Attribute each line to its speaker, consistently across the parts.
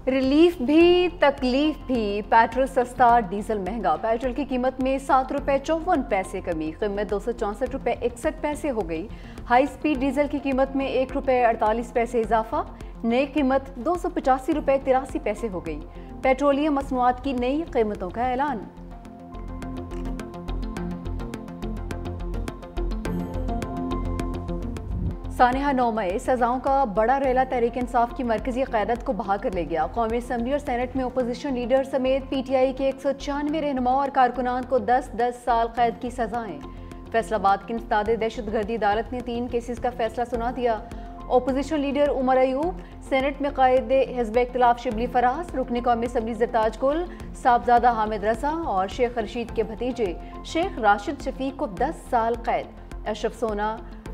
Speaker 1: Relief भी तकलीफ भी, पेट्रोल सस्ता डीजल महंगा। पेट्रोल की कीमत में ₹7.54 कमी, कीमत ₹264.61 हो गई। हाई स्पीड डीजल की कीमत में ₹1.48 इजाफा, नई कीमत ₹285.83 हो गई। पेट्रोलियम मसनूआत की नई कीमतों का ऐलान। सानिहा 9 मई सजाओं का बड़ा रेला तहरीक इंसाफ की मरकजी क़यादत को बहा कर ले गया। कौमी असम्बली और सेनेट में अपोजिशन लीडर समेत PTI के 196 रहनुमा और कारकुनान को 10-10 साल कैद की सजाएं। फैसलाबाद की इंसदाद दहशतगर्दी अदालत ने 3 केसेस का फैसला सुना दिया। Opposition leader Omar Ayub, senate में कायद हिज़्ब इख्तिलाफ शिबली फराज, रुकन कौमी असम्बली ज़रताज गुल, साहबजादा हामिद रजा और शेख रशीद के भतीजे शेख राशिद शफीक को 10 साल कैद। अशरफ सोना,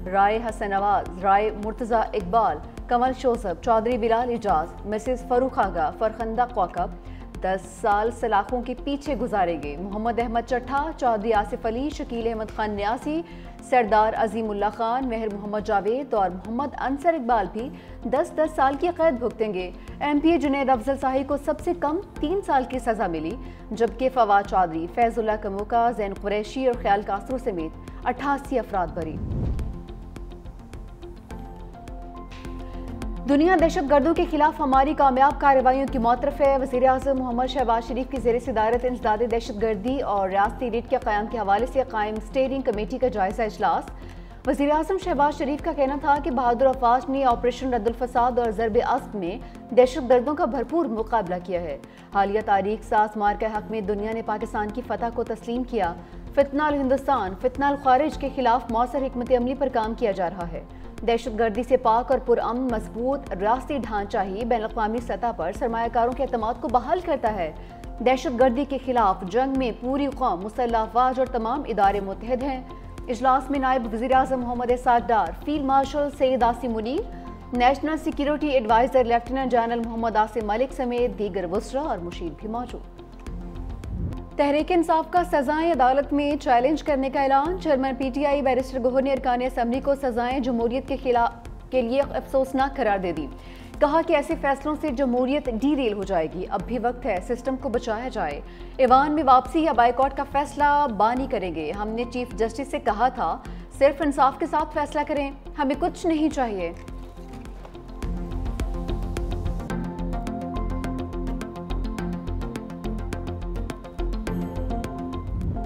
Speaker 1: राय हसन नवाज, राय मुर्तज़ा इकबाल, कमल शोसब, चौधरी बिलाल इजाज, मिसेस फरूख आगा, फरखंदा क्वाकब 10 साल सलाखों के पीछे गुजारेंगे। मोहम्मद अहमद चट्ठा, चौधरी आसिफ अली, शकील अहमद खान न्यासी, सरदार अजीमुल्ला खान, मेहर मोहम्मद जावेद और मोहम्मद अंसर इकबाल भी 10-10 साल की कैद भुगतेंगे। MPA जुनैद अफजल शाही को सबसे कम 3 साल की सजा मिली, जबकि फवाद चौधरी, फैजुल्ला कमोका, जैन कुरैशी और ख्याल कासरू समेत 88 अफराद बरी। दुनिया दहशतगर्दों के खिलाफ हमारी कामयाब कार्रवाइयों की मौतरफ है। वज़ीर-ए-आज़म मोहम्मद शहबाज शरीफ की ज़ेर सदारत इंसदाद दहशतगर्दी और रियासती रीट के क़याम के हवाले से कायम स्टीयरिंग कमेटी का जायज़ा इजलास। वज़ीर-ए-आज़म शहबाज शरीफ का कहना था कि बहादुर अफवाज ने ऑपरेशन रद्दुल फसाद और ज़रब अस्ब में दहशतगर्दों का भरपूर मुकाबला किया है। हालिया तारीख सास मार के हक में दुनिया ने पाकिस्तान की फतह को तस्लीम किया। फितना हिंदुस्तान, फितना खारिज के खिलाफ मौसर हिकमत अमली पर काम किया जा रहा है। दहशतगर्दी से पाक और पुरअमन मजबूत रियासती ढांचा ही बैनुल-अक़वामी सतह पर सरमायाकारों के एतमाद को बहाल करता है। दहशतगर्दी के खिलाफ जंग में पूरी कौम, मुसल्लह अफवाज और तमाम इदारे मुत्तहिद हैं। इजलास में नायब वज़ीर-ए-आज़म Mohammad Ehsaas Dar, field marshal Syed Asim Munir, national security adviser lieutenant general Mohammad Asim Malik समेत दीगर वज़रा और मुशीर भी मौजूद। तहरीक इंसाफ का सजाएं अदालत में चैलेंज करने का ऐलान। चेयरमैन PTI बैरिस्टर गोहर ने अरकान असम्बली को सजाएं जमहूरियत के लिए अफसोसनाक करार दे दी। कहा कि ऐसे फैसलों से जमहूरियत डीरेल हो जाएगी। अब भी वक्त है सिस्टम को बचाया जाए। ईवान में वापसी या बाइकआउट का फैसला बानी करेंगे। हमने चीफ जस्टिस से कहा था सिर्फ इंसाफ के साथ फैसला करें, हमें कुछ नहीं चाहिए।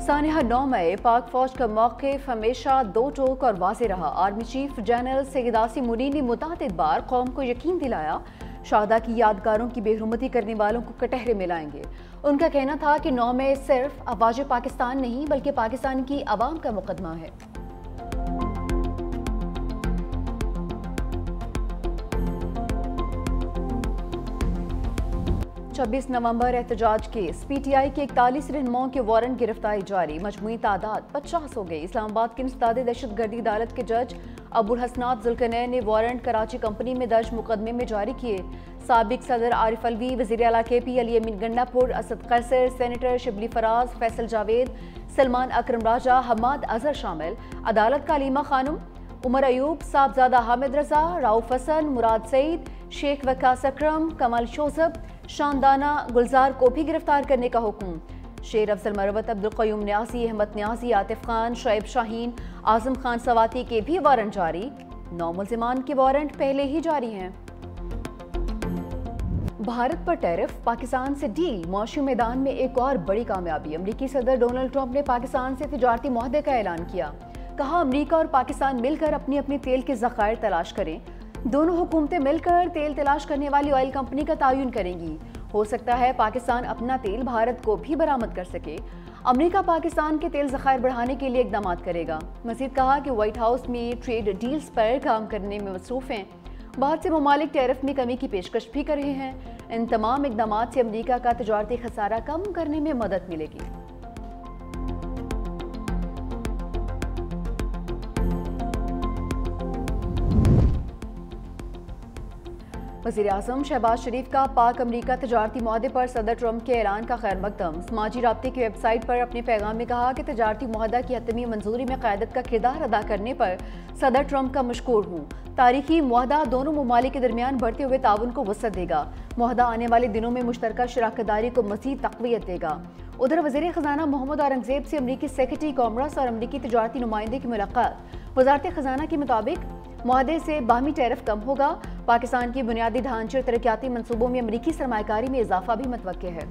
Speaker 1: सानिहा 9 मई पाक फौज का मौक़िफ़ हमेशा दो टोक और वाज़ेह रहा। Army chief general Syed Asim Munir ने मुतअद्दिद बार कौम को यकीन दिलाया शहादा की यादगारों की बेहुरमती करने वालों को कटहरे में लाएंगे। उनका कहना था कि 9 मई सिर्फ अवाज़ पाकिस्तान नहीं बल्कि पाकिस्तान की आवाम का मुकदमा है। 26 नवंबर एहतजाज केस। PTI के 41 रहनुमाओं के वारंट गिरफ्तारी जारी, मजमूई तादाद 50 हो गई। इस्लामाबाद की इंसदाद दहशतगर्दी अदालत के जज अबुल हसनात जुल्करनैन ने वारंट कराची कंपनी में दर्ज मुकदमे में जारी किए। साबिक सदर आरिफ अलवी, वज़ीर आला KP अली अमीन गंडापुर, असद कैसर, सेनेटर शिबली फराज, फैसल जावेद, सलमान अकरम राजा, हमाद अजहर शामिल। अदालत का अलीमा खानम, उमर अयूब, साहबजादा हामिद रजा, राउफ हसन, मुराद सईद, शेख वकास अकरम, कमल शोसब, शानदाना गुलजार को भी गिरफ्तार करने का हुक्म। शेर अफजल मरवत, अब्दुल क़य्यूम न्यासी, अहमद न्यासी, आतिफ खान, शुएब शाहीन, आजम खान सवाती के भी वारंट जारी। 9 मुल्ज़िमान के वारंट पहले ही जारी हैं। भारत पर टैरिफ, पाकिस्तान से डील। मौशी मैदान में एक और बड़ी कामयाबी। अमरीकी सदर डोनाल्ड ट्रंप ने पाकिस्तान से तिजारती मुआहदे का ऐलान किया। कहा अमरीका और पाकिस्तान मिलकर अपनी अपनी तेल के ज़खायर तलाश करें। दोनों हुकूमतें मिलकर तेल तलाश करने वाली ऑयल कंपनी का तायुन करेंगी। हो सकता है पाकिस्तान अपना तेल भारत को भी बरामद कर सके। अमरीका पाकिस्तान के तेल ज़खायर बढ़ाने के लिए इक़दाम करेगा। मज़ीद कहा कि व्हाइट हाउस में ट्रेड डील्स पर काम करने में मसरूफ़ हैं। बहुत से ममालिक टैरिफ में कमी की पेशकश भी कर रहे हैं। इन तमाम इक़दाम से अमरीका का तिजारती खसारा कम करने में मदद मिलेगी। वज़ीर-ए-आज़म शहबाज शरीफ का पाक अमरीका तजारती मुआहदे पर सदर ट्रंप के ऐलान का खैर मकदम। समाजी राब्ते की वेबसाइट पर अपने पैगाम में कहा कि तजारती मुआहदा की हतमी मंजूरी में क़यादत का किरदार अदा करने पर सदर ट्रंप का मशकूर हूँ। तारीखी मुआहदा दोनों ममालिक के दरमियान बढ़ते हुए ताउन को वसअत देगा। मुआहदा आने वाले दिनों में मुश्तरका शराकतदारी को मज़ीद तक़वियत देगा। उधर वज़ीर ख़ज़ाना मोहम्मद औरंगज़ेब से अमरीकी सेक्रेटरी कॉमर्स और अमरीकी तजारती नुमाइंदे की मुलाकात। वज़ारत ख़ज़ाना के मुताबिक मुआहदे से बाहमी टैरिफ कम होगा। पाकिस्तान की बुनियादी ढांचे और तरक्याती मनसूबों में अमरीकी सरमायाकारी में इजाफा भी मुतवक्के है।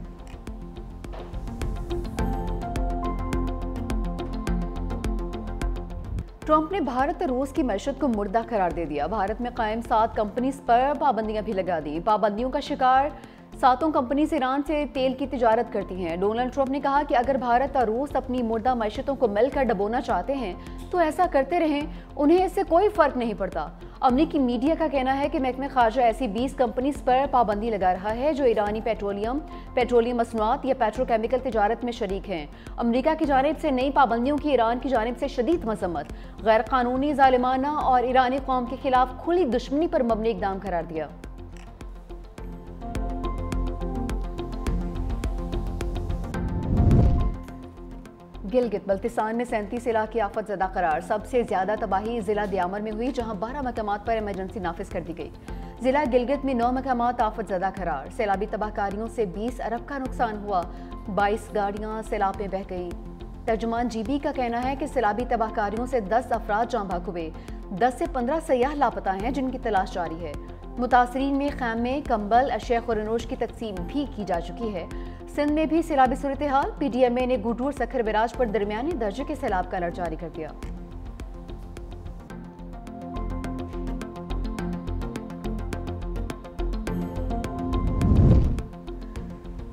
Speaker 1: ट्रंप ने भारत और रूस की मैशत को मुर्दा करार दे दिया। भारत में कायम 7 कंपनीज पर पाबंदियां भी लगा दी। पाबंदियों का शिकार 7 कंपनीज ईरान से तेल की तिजारत करती हैं। डोनाल्ड ट्रंप ने कहा कि अगर भारत और रूस अपनी मुर्दा मैशतों को मिलकर डबोना चाहते हैं तो ऐसा करते रहें, उन्हें इससे कोई फर्क नहीं पड़ता। अमरीकी मीडिया का कहना है कि महकमे खारजा ऐसी 20 कंपनीज पर पाबंदी लगा रहा है जो ईरानी पेट्रोलियम मसनूआत या पेट्रोकेमिकल तिजारत में शरीक हैं। अमरीका की जानिब से नई पाबंदियों की ईरान की जानिब से शदीद मजम्मत, गैर कानूनी, जालिमाना और ईरानी कौम के खिलाफ खुली दुश्मनी पर मबनी इकदाम करार दिया। गिलगित बल्तिस्तान में 37 इलाके आफत ज़दा करार। सबसे ज्यादा तबाही जिला दियामर में हुई, जहां 12 मकामात पर इमरजेंसी नाफिज कर दी गई। जिला गिलगित में 9 मकामात आफत ज़दा करार। सैलाबी तबाहकारियों से 20 अरब का नुकसान हुआ। 22 गाड़ियां सैलाब में बह गई। तर्जुमान जीबी का कहना है कि सैलाबी तबाहकारियों से 10 अफराद जाँ भाग हुए। 10 से 15 सयाह लापता हैं जिनकी तलाश जारी है। मुतासरीन में खैमे, कंबल, अशिया खुरनोश की तकसीम भी की जा चुकी है। सिंध में भी सैलाबी सूरत हाल। PDMA ने गुडूर सखर बिराज पर दरमियानी दर्जे के सैलाब का अलर्ट जारी कर दिया।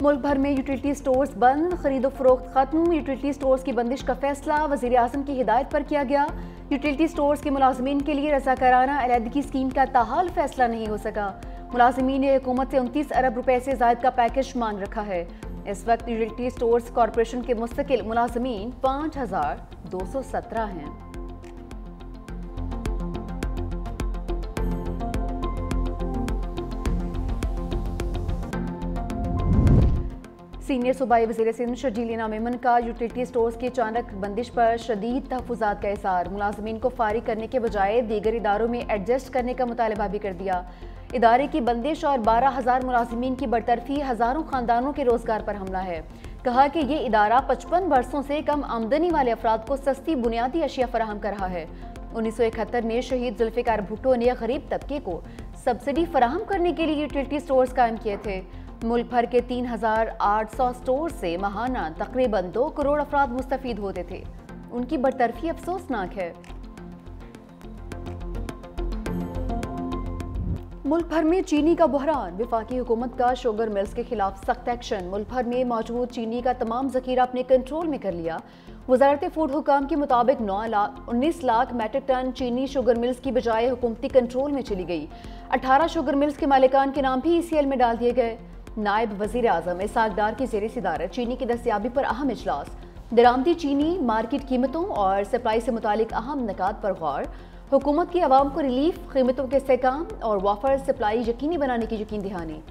Speaker 1: मुल्क भर में यूटिलिटी स्टोर्स बंद, खरीदो फरोख्त खत्म। यूटिलिटी स्टोर्स की बंदिश का फैसला वज़ीर-ए-आज़म की हिदायत पर किया गया। यूटिलिटी स्टोर्स के मुलाजमीन के लिए रज़ाकाराना अलहदगी स्कीम का ताहाल फैसला नहीं हो सका। मुलाजमीन ने हुकूमत से 29 अरब रुपए से ज़ायद का पैकेज मांग रखा है। इस वक्त यूटिलिटी स्टोर्स कॉरपोरेशन के मुस्तकिल मुलाजमीन 5217 हैं। सीनियर सूबाई वज़ीर सिंध शर्जील इनाम मेमन का यूटिलिटी स्टोर्स की अचानक बंदिश पर शदीद तहफ़्फ़ुज़ात का इज़हार। मुलाजमीन को फारिग करने के बजाय दीगर इदारों में एडजस्ट करने का मुतालबा भी कर दिया। इदारे की बंदिश और 12,000 मुलाजमीन की बरतरफी हज़ारों ख़ानदानों के रोज़गार पर हमला है। कहा कि ये इदारा 55 बरसों से कम आमदनी वाले अफराद को सस्ती बुनियादी अशिया फराहम कर रहा है। 1971 में शहीद जुल्फ़िकार भुट्टो ने गरीब तबके को सब्सिडी फराहम करने के लिए यूटिलिटी स्टोर्स कायम किए थे। मुल्क भर के 3,800 स्टोर से माहाना तकरीबन 2 करोड़ अफराद मुस्तफीद होते थे। उनकी बरतरफी अफसोसनाक है। मुल्क भर में चीनी का बहरान, विफाकी हुकूमत का शुगर मिल्स के खिलाफ सख्त एक्शन। मुल्क भर में मौजूद चीनी का तमाम जखीरा अपने कंट्रोल में कर लिया। वजारत फूड हुकाम के मुताबिक 19 लाख मेट्रिक टन चीनी शुगर मिल्स की बजाय हुकूमती कंट्रोल में चली गई। 18 शुगर मिल्स के मालिकान के नाम भी ECL में डाल दिए गए। नायब वज़ीर-ए-आज़म इसहाक डार की ज़ेर सदारत चीनी की दस्तयाबी पर अहम इजलास। दरामदी चीनी, मार्केट कीमतों और सप्लाई से मुतालिक अहम निकात पर गौर। हुकूमत की आवाम को रिलीफ, कीमतों के इस्तेहकाम और वाफर सप्लाई यकीनी बनाने की यकीन दहानी।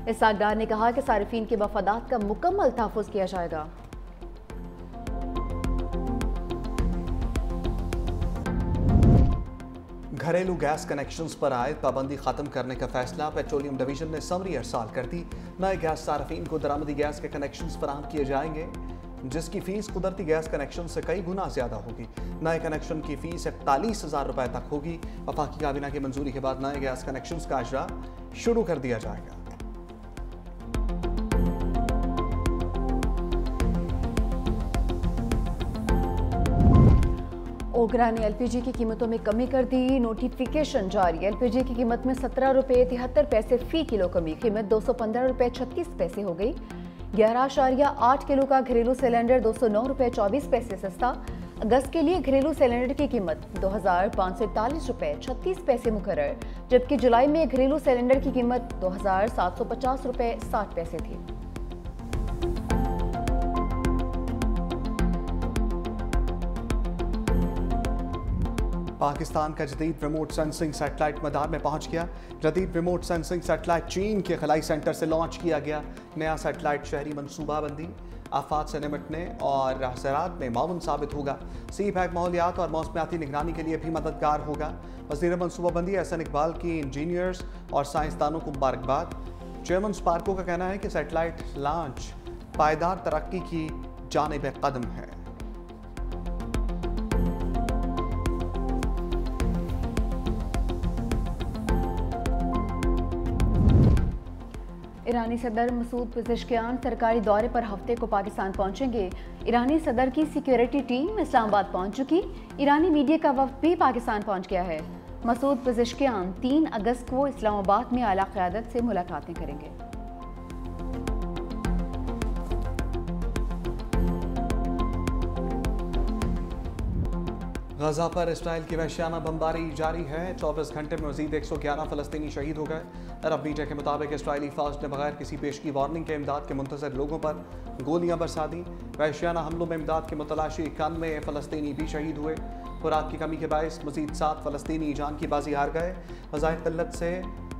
Speaker 1: इसहाक डार ने कहा कि सारिफीन के मफादात का मुकम्मल तहफ़्फ़ुज़ किया जाएगा।
Speaker 2: घरेलू गैस कनेक्शंस पर आयद पाबंदी खत्म करने का फैसला। पेट्रोलियम डिवीजन ने समरी अरसाल कर दी। नए गैस सार्फिन को दरामदी गैस के कनेक्शंस फराहम किए जाएंगे, जिसकी फीस कुदरती गैस कनेक्शन से कई गुना ज्यादा होगी। नए कनेक्शन की फीस 41,000 रुपए तक होगी। वफाकी काबीना की मंजूरी के बाद नए गैस कनेक्शंस का इजरा शुरू कर दिया जाएगा।
Speaker 1: ओगरा ने LPG की कीमतों में कमी कर दी। नोटिफिकेशन जारी। LPG की कीमत में 17 रुपये 73 पैसे फी किलो कमी। कीमत 215 रुपये 36 पैसे हो गई। 11.8 किलो का घरेलू सिलेंडर 209 रुपये 24 पैसे सस्ता। अगस्त के लिए घरेलू सिलेंडर की कीमत 2,541 रुपये 36 पैसे मुकर्रर, जबकि जुलाई में घरेलू सिलेंडर की कीमत 2,750 रुपये 60 पैसे थी।
Speaker 2: पाकिस्तान का जदीद रिमोट सेंसिंग सैटेलाइट मदार में पहुंच गया। जदीद रिमोट सेंसिंग सैटेलाइट चीन के खलाई सेंटर से लॉन्च किया गया। नया सैटेलाइट शहरी मनसूबाबंदी, आफात से निपटने और ज़राअत में माउन साबित होगा। सी पैक माहौलियात और मौसमियाती निगरानी के लिए भी मददगार होगा। वज़ीर मनसूबाबंदी एहसन इकबाल की इंजीनियर्स और साइंसदानों को मुबारकबाद। चेयरमैन स्पार्को का कहना है कि सैटेलाइट लॉन्च पायदार तरक्की की जानिब कदम है।
Speaker 1: ईरानी सदर मसूद पेज़ेश्कियान सरकारी दौरे पर हफ्ते को पाकिस्तान पहुंचेंगे। ईरानी सदर की सिक्योरिटी टीम इस्लामाबाद पहुंच चुकी। ईरानी मीडिया का वफ़द भी पाकिस्तान पहुंच गया है। मसूद पेज़ेश्कियान 3 अगस्त को इस्लामाबाद में आला क़यादत से मुलाकातें करेंगे।
Speaker 2: गजा पर इसराइल की वहशियाना बमबारी जारी है। 24 घंटे में मजीद 111 फ़लस्तीनी शहीद हो गए। अरब मीडिया के मुताबिक इसराइली फ़ौज ने बगैर किसी पेशगी वार्निंग के इमदाद के मुंतज़र लोगों पर गोलियां बरसा दी। वहशियाना हमलों में इमदाद के मुतलाशी 91 फ़लस्तीनी भी शहीद हुए। खुराक की कमी के बायस मजीद 7 फ़लस्तीनी जान की बाजी हार गए। ग़ज़ाए क़िल्लत से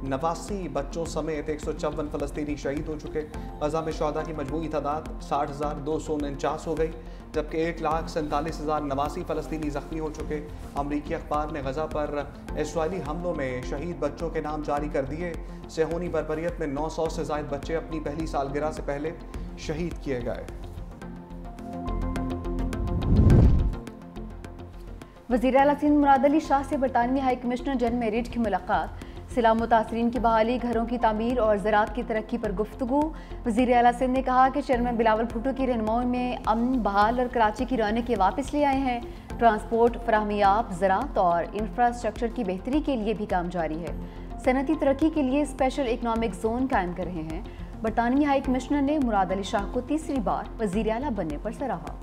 Speaker 2: 89 बच्चों समेत 154 फ़लस्तीनी शहीद हो चुके। गजा में शहदा की मजमूई तादाद 60,249 हो गई, जबकि 1,47,089 फ़लस्तीनी ज़ख्मी हो चुके। अमरीकी अखबार ने गजा पर इसराइली हमलों में शहीद बच्चों के नाम जारी कर दिए। सेहोनी बरबरियत में 900 से ज़ायद बच्चे अपनी पहली सालगिरह से पहले शहीद किए गए।
Speaker 1: वज़ीर आला सिंध मुराद अली शाह से बरतानवी हाई कमिश्नर जन मेरिट की मुलाकात। सिला मुतासरीन की बहाली, घरों की तामीर और ज़राअत की तरक्की पर गुफ्तगू। वज़ीर आला सिंध ने कहा कि चेयरमैन बिलावल भुट्टो की रहनुमाई में अमन बहाल और कराची की रौनकें वापस ले आए हैं। ट्रांसपोर्ट, फराहमियाब, ज़राअत और इंफ्रास्ट्रक्चर की बेहतरी के लिए भी काम जारी है। सनती तरक्की के लिए स्पेशल इकनॉमिक जोन कायम कर रहे हैं। बरतानवी हाई कमिश्नर ने मुराद अली शाह को तीसरी बार वज़ीर आला बनने पर सराहा।